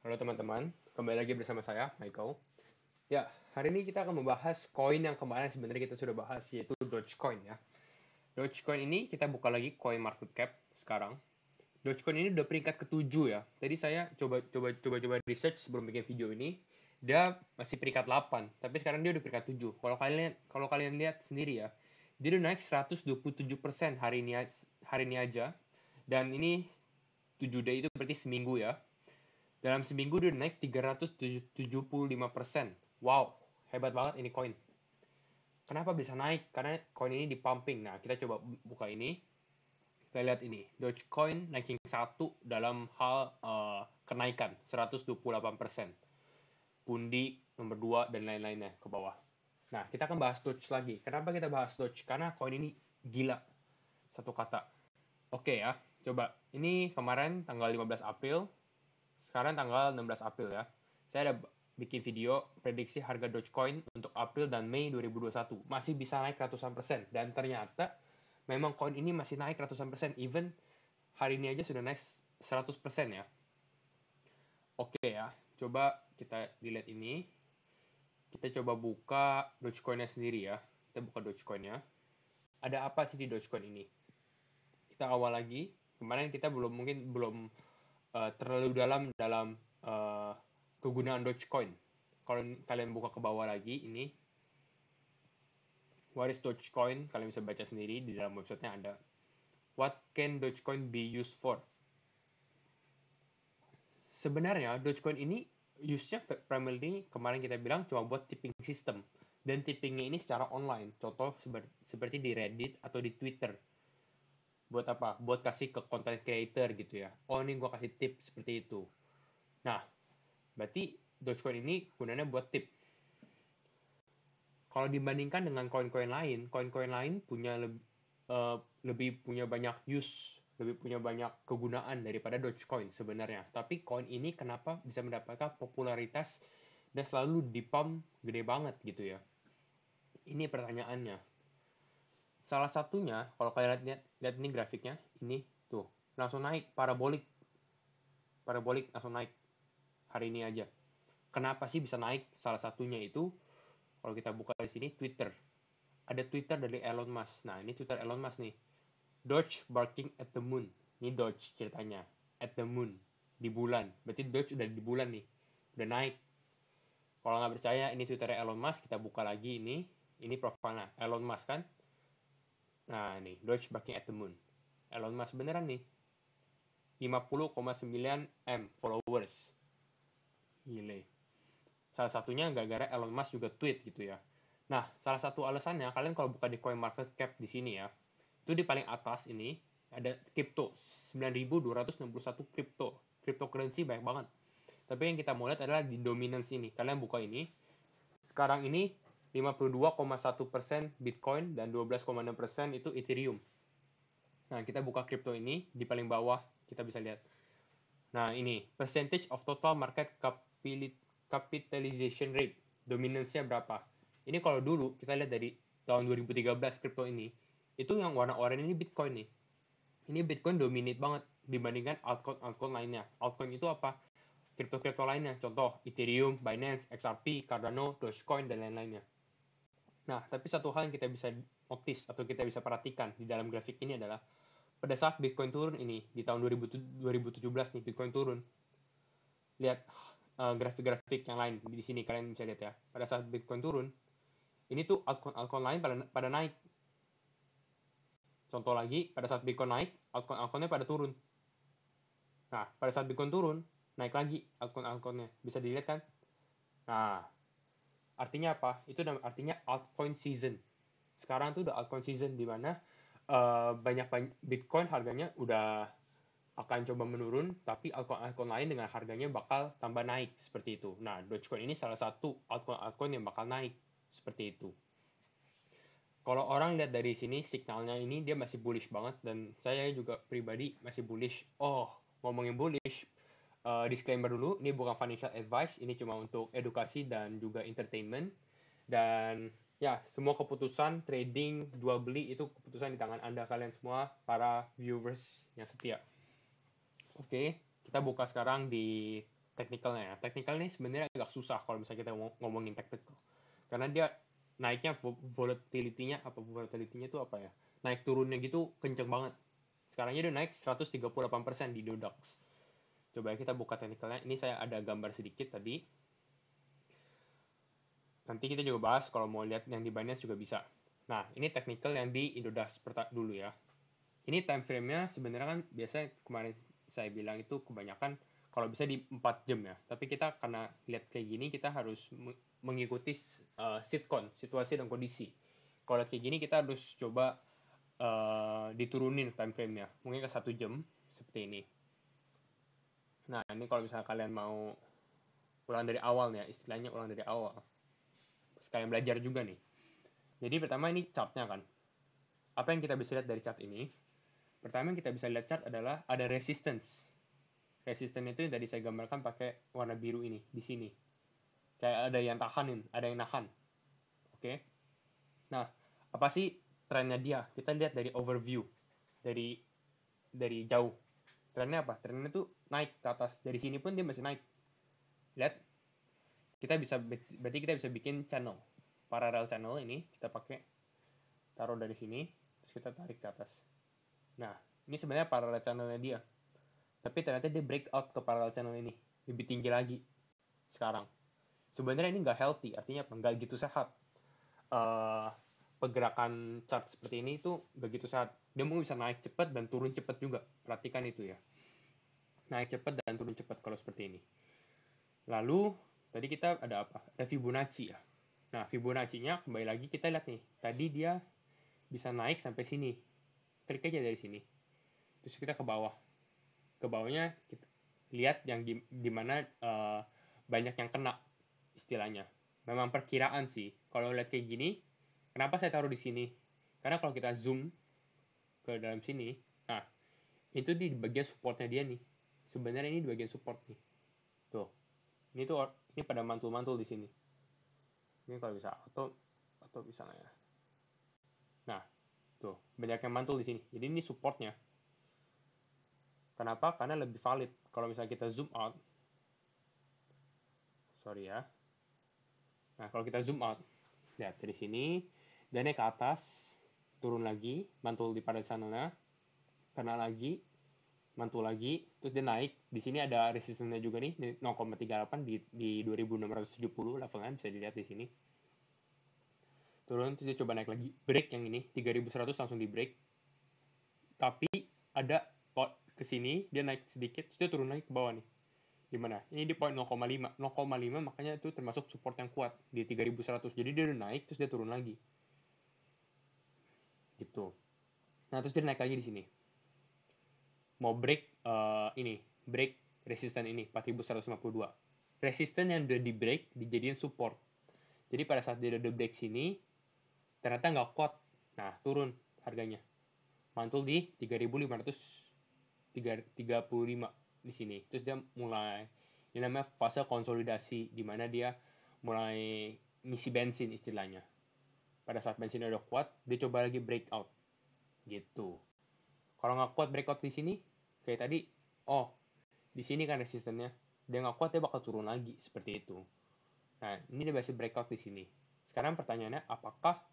Halo teman-teman, kembali lagi bersama saya, Michael. Ya, hari ini kita akan membahas koin yang kemarin sebenarnya kita sudah bahas, yaitu Dogecoin ya. Dogecoin ini kita buka lagi coin market cap sekarang. Dogecoin ini udah peringkat ke-7 ya. Tadi saya coba research sebelum bikin video ini, dia masih peringkat 8, tapi sekarang dia udah peringkat 7. Kalau kalian lihat sendiri ya, dia udah naik 127% hari ini aja. Dan ini 7 day itu berarti seminggu ya. Dalam seminggu dia naik 375%. Wow, hebat banget ini koin. Kenapa bisa naik? Karena koin ini dipumping. Nah, kita coba buka ini. Kita lihat ini. Dogecoin ranking 1 dalam hal kenaikan 128%. Pundi nomor 2 dan lain-lainnya ke bawah. Nah, kita akan bahas Doge lagi. Kenapa kita bahas Doge? Karena koin ini gila. Satu kata. Oke ya, coba. Ini kemarin tanggal 15 April. Sekarang tanggal 16 April ya. Saya ada bikin video prediksi harga Dogecoin untuk April dan Mei 2021. Masih bisa naik ratusan persen. Dan ternyata memang koin ini masih naik ratusan persen. Even hari ini aja sudah naik 100% ya. Oke ya, coba kita dilihat ini. Kita coba buka Dogecoin-nya sendiri ya. Kita buka Dogecoin-nya. Ada apa sih di Dogecoin ini? Kita awal lagi. Kemarin kita belum terlalu dalam kegunaan Dogecoin. Kalau kalian buka ke bawah lagi ini, what is Dogecoin? Kalian bisa baca sendiri di dalam websitenya ada. What can Dogecoin be used for? Sebenarnya Dogecoin ini use-nya primarily kemarin kita bilang cuma buat tipping system. Dan tippingnya ini secara online. Contoh seperti di Reddit atau di Twitter. Buat apa? Buat kasih ke content creator gitu ya. Oh ini gue kasih tip seperti itu. Nah, berarti Dogecoin ini gunanya buat tip. Kalau dibandingkan dengan koin-koin lain punya lebih punya banyak use, lebih punya banyak kegunaan daripada Dogecoin sebenarnya. Tapi koin ini kenapa bisa mendapatkan popularitas dan selalu dipump gede banget gitu ya? Ini pertanyaannya. Salah satunya, kalau kalian lihat ini grafiknya, ini tuh langsung naik parabolik langsung naik hari ini aja. Kenapa sih bisa naik? Salah satunya itu kalau kita buka di sini Twitter. Ada Twitter dari Elon Musk. Nah, ini Twitter Elon Musk nih. Doge barking at the moon. Ini Doge ceritanya. At the moon. Di bulan. Berarti Doge udah di bulan nih. Udah naik. Kalau nggak percaya, ini Twitter Elon Musk. Kita buka lagi ini. Ini profilnya. Elon Musk kan. Nah, ini. Doge barking at the moon. Elon Musk beneran nih. 50,9 M followers. Gile. Salah satunya gara-gara Elon Musk juga tweet gitu ya. Nah, salah satu alasannya, kalian kalau buka di CoinMarketCap di sini ya, itu di paling atas ini, ada crypto, 9.261 crypto. Cryptocurrency banyak banget. Tapi yang kita mau lihat adalah di dominance ini. Kalian buka ini, sekarang ini 52,1% Bitcoin dan 12,6% itu Ethereum. Nah, kita buka crypto ini, di paling bawah kita bisa lihat. Nah, ini, percentage of total market capitalization rate. Dominance-nya berapa? Ini kalau dulu, kita lihat dari tahun 2013 crypto ini, itu yang warna oranye ini Bitcoin nih. Ini Bitcoin dominate banget dibandingkan altcoin lainnya. Altcoin itu apa? Crypto lainnya. Contoh, Ethereum, Binance, XRP, Cardano, Dogecoin, dan lain-lainnya. Nah, tapi satu hal yang kita bisa notice atau kita bisa perhatikan di dalam grafik ini adalah pada saat Bitcoin turun ini, di tahun 2017 nih, Bitcoin turun. Lihat grafik-grafik yang lain di sini, kalian bisa lihat ya. Pada saat Bitcoin turun, ini tuh altcoin lain pada naik. Contoh lagi, pada saat Bitcoin naik, altcoin-altcoinnya pada turun. Nah, pada saat Bitcoin turun, naik lagi altcoin-altcoinnya. Bisa dilihat kan? Nah, artinya apa? Itu artinya altcoin season. Sekarang tuh udah altcoin season, di mana banyak Bitcoin harganya udah akan coba menurun, tapi altcoin lain dengan harganya bakal tambah naik, seperti itu. Nah, Dogecoin ini salah satu altcoin yang bakal naik, seperti itu. Kalau orang lihat dari sini, signalnya ini dia masih bullish banget, dan saya juga pribadi masih bullish. Oh, ngomongin bullish, disclaimer dulu, ini bukan financial advice, ini cuma untuk edukasi dan juga entertainment. Dan ya, semua keputusan trading, jual beli itu keputusan di tangan Anda kalian semua, para viewers yang setia. Oke, kita buka sekarang di teknikalnya ya. Teknikal ini sebenarnya agak susah kalau misalnya kita ngomongin teknikal. Karena dia naiknya volatility-nya itu apa ya? Naik turunnya gitu kenceng banget. Sekarangnya dia naik 138% di Dow DAX. Coba kita buka teknikalnya. Ini saya ada gambar sedikit tadi. Nanti kita juga bahas kalau mau lihat yang di Binance juga bisa. Nah, ini teknikal yang di Indodax dulu ya. Ini time frame-nya sebenarnya kan biasanya kemarin saya bilang itu kebanyakan kalau bisa di 4 jam ya. Tapi kita karena lihat kayak gini kita harus mengikuti sitcon, situasi dan kondisi. Kalau kayak gini kita harus coba diturunin time frame-nya. Mungkin ke 1 jam seperti ini. Nah, ini kalau misalnya kalian mau ulang dari awal nih ya, istilahnya ulang dari awal. Sekalian belajar juga nih. Jadi pertama ini chart-nya kan. Apa yang kita bisa lihat dari chart ini? Pertama yang kita bisa lihat chart adalah ada resistance. Resistance itu yang tadi saya gambarkan pakai warna biru ini, di sini. Kayak ada yang tahanin, ada yang nahan. Oke. Nah, apa sih trennya dia? Kita lihat dari overview. Dari jauh. Trennya apa? Trennya tuh naik ke atas. Dari sini pun dia masih naik. Lihat. Berarti kita bisa bikin channel. Parallel channel ini kita pakai taruh dari sini, terus kita tarik ke atas. Nah, ini sebenarnya parallel channelnya dia. Tapi ternyata dia breakout ke parallel channel ini. Lebih tinggi lagi sekarang. Sebenarnya ini nggak healthy, artinya apa? Nggak gitu sehat. Pergerakan chart seperti ini itu nggak gitu sehat. Dia mungkin bisa naik cepat dan turun cepat juga. Perhatikan itu ya. Naik cepat dan turun cepat kalau seperti ini. Lalu, tadi kita ada apa? Ada Fibonacci ya. Nah, Fibonacci-nya kembali lagi kita lihat nih. Tadi dia bisa naik sampai sini. Klik aja dari sini. Terus kita ke bawah. Ke bawahnya kita lihat yang di mana banyak yang kena istilahnya. Memang perkiraan sih. Kalau lihat kayak gini, kenapa saya taruh di sini? Karena kalau kita zoom ke dalam sini, nah itu di bagian supportnya dia nih. Sebenarnya ini di bagian support nih. Tuh, ini pada mantul-mantul di sini. Ini kalau bisa atau bisa nggak ya? Nah, tuh banyak yang mantul di sini. Jadi ini supportnya. Kenapa? Karena lebih valid. Kalau misalnya kita zoom out, sorry ya. Nah, kalau kita zoom out, lihat dari sini, dia naik ke atas, turun lagi, mantul di pada sana, kena lagi, mantul lagi, terus dia naik. Di sini ada resistennya juga nih, 0,38 di 2670 levelnya bisa dilihat di sini. Turun, terus dia coba naik lagi, break yang ini, 3100 langsung di break. Tapi ada ke sini, dia naik sedikit, terus dia turun lagi ke bawah nih. Gimana? Ini di poin 0,5. 0,5 makanya itu termasuk support yang kuat di 3100. Jadi dia udah naik terus dia turun lagi. Gitu. Nah, terus dia naik lagi di sini. Mau break break resisten ini 4152. Resisten yang udah di break dijadiin support. Jadi pada saat dia udah break sini ternyata nggak kuat. Nah, turun harganya. Mantul di 3535 di sini. Terus dia mulai ini namanya fase konsolidasi di mana dia mulai ngisi bensin istilahnya. Pada saat bensinnya udah kuat, dia coba lagi breakout. Gitu. Kalau nggak kuat breakout di sini, kayak tadi, di sini kan resistennya. Dia nggak kuat, dia bakal turun lagi. Seperti itu. Nah, ini dia masih breakout di sini. Sekarang pertanyaannya, apakah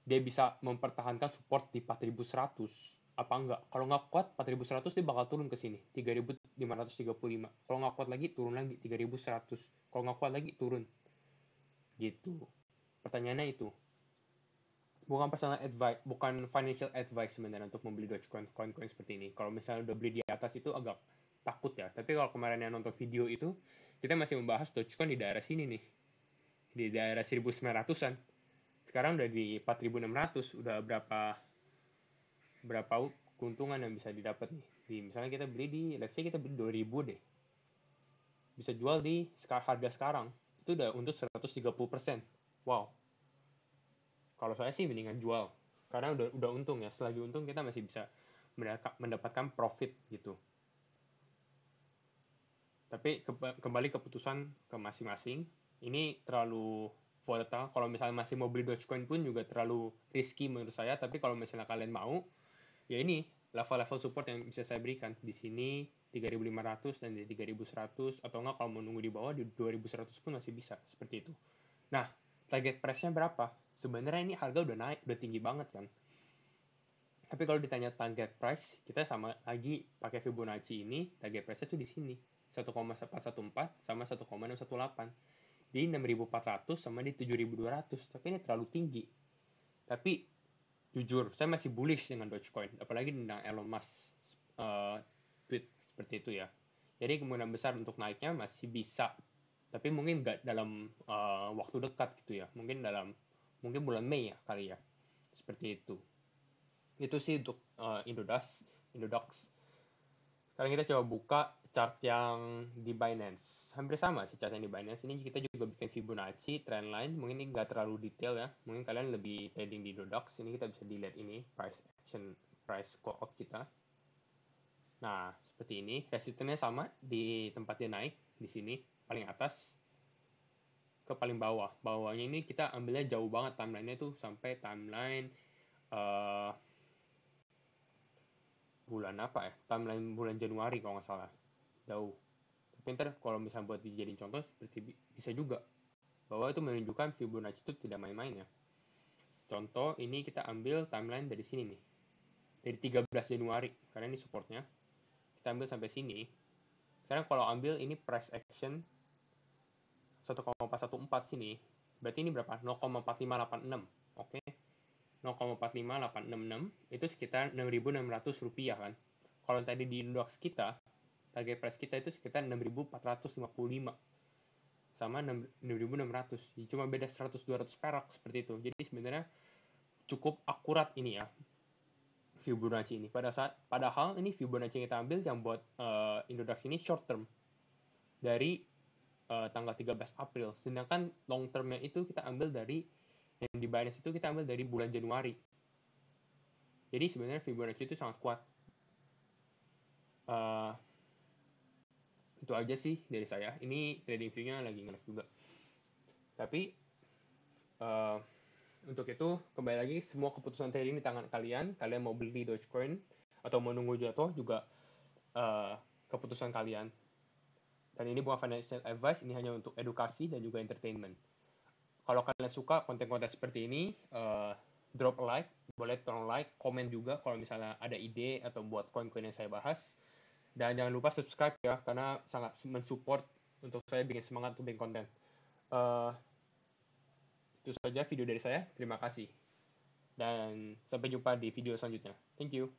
dia bisa mempertahankan support di 4100? Apa enggak? Kalau nggak kuat 4100 dia bakal turun ke sini 3535. Kalau nggak kuat lagi turun lagi 3100. Kalau nggak kuat lagi turun. Gitu. Pertanyaannya itu. Bukan personal advice, bukan financial advice sebenarnya untuk membeli Dogecoin, koin-koin seperti ini. Kalau misalnya udah beli di atas itu agak takut ya. Tapi kalau kemarin yang nonton video itu, kita masih membahas Dogecoin di daerah sini nih. Di daerah 1900-an. Sekarang udah di 4600, udah berapa keuntungan yang bisa didapat nih. Misalnya kita beli let's say kita beli 2000 deh. Bisa jual di harga sekarang. Itu udah untuk 130%. Wow. Kalau saya sih mendingan jual. Karena udah untung ya. Selagi untung kita masih bisa mendapatkan profit gitu. Tapi kembali keputusan ke masing-masing. Ini terlalu volatile. Kalau misalnya masih mau beli Dogecoin pun juga terlalu risky menurut saya. Tapi kalau misalnya kalian mau, ya ini level-level support yang bisa saya berikan di sini 3.500 dan di 3.100, atau enggak kalau mau nunggu di bawah di 2.100 pun masih bisa, seperti itu. Nah, target price-nya berapa? Sebenarnya ini harga udah naik, udah tinggi banget kan. Tapi kalau ditanya target price, kita sama lagi pakai Fibonacci ini, target price-nya tuh di sini. 1,414 sama 1,618. Di 6.400 sama di 7.200. Tapi ini terlalu tinggi. Tapi jujur, saya masih bullish dengan Dogecoin, apalagi tentang Elon Musk tweet seperti itu ya. Jadi kemungkinan besar untuk naiknya masih bisa, tapi mungkin nggak dalam waktu dekat gitu ya. Mungkin bulan Mei ya kali ya, seperti itu. Itu sih untuk Indodax. Sekarang kita coba buka chart yang di Binance. Hampir sama sih chart yang di Binance. Ini kita juga bikin Fibonacci, trendline. Mungkin ini nggak terlalu detail ya. Mungkin kalian lebih trading di Indodax. Ini kita bisa dilihat ini, price action, price call out kita. Nah, seperti ini. Resistennya sama di tempat dia naik. Di sini, paling atas ke paling bawah. Bawahnya ini kita ambilnya jauh banget timeline-nya tuh. Sampai timeline bulan apa ya? Timeline bulan Januari kalau nggak salah. Jauh. Tapi ntar kalau misalnya buat dijadiin contoh, seperti bisa juga. Bahwa itu menunjukkan Fibonacci itu tidak main-main ya. Contoh, ini kita ambil timeline dari sini nih. Dari 13 Januari, karena ini supportnya. Kita ambil sampai sini. Sekarang kalau ambil ini price action 1,414 sini, berarti ini berapa? 0,4586. Oke. 0,45866 itu sekitar 6.600 rupiah kan. Kalau tadi di index kita, target price kita itu sekitar 6.455 sama 6.600. Cuma beda 100-200 perak seperti itu. Jadi sebenarnya cukup akurat ini ya Fibonacci ini. Padahal ini Fibonacci yang kita ambil yang buat Indodax ini short term dari tanggal 13 April. Sedangkan long termnya itu kita ambil dari yang di Binance itu kita ambil dari bulan Januari. Jadi sebenarnya Fibonacci itu sangat kuat. Itu aja sih dari saya. Ini trading view-nya lagi nge-lag juga. Tapi untuk itu kembali lagi semua keputusan trading di tangan kalian. Kalian mau beli Dogecoin atau mau nunggu jatuh juga keputusan kalian. Dan ini bukan financial advice, ini hanya untuk edukasi dan juga entertainment. Kalau kalian suka konten-konten seperti ini, drop a like, boleh tolong like, komen juga kalau misalnya ada ide atau buat koin-koin yang saya bahas. Dan jangan lupa subscribe ya, karena sangat mensupport untuk saya bikin semangat untuk bikin konten. Itu saja video dari saya, terima kasih. Dan sampai jumpa di video selanjutnya. Thank you.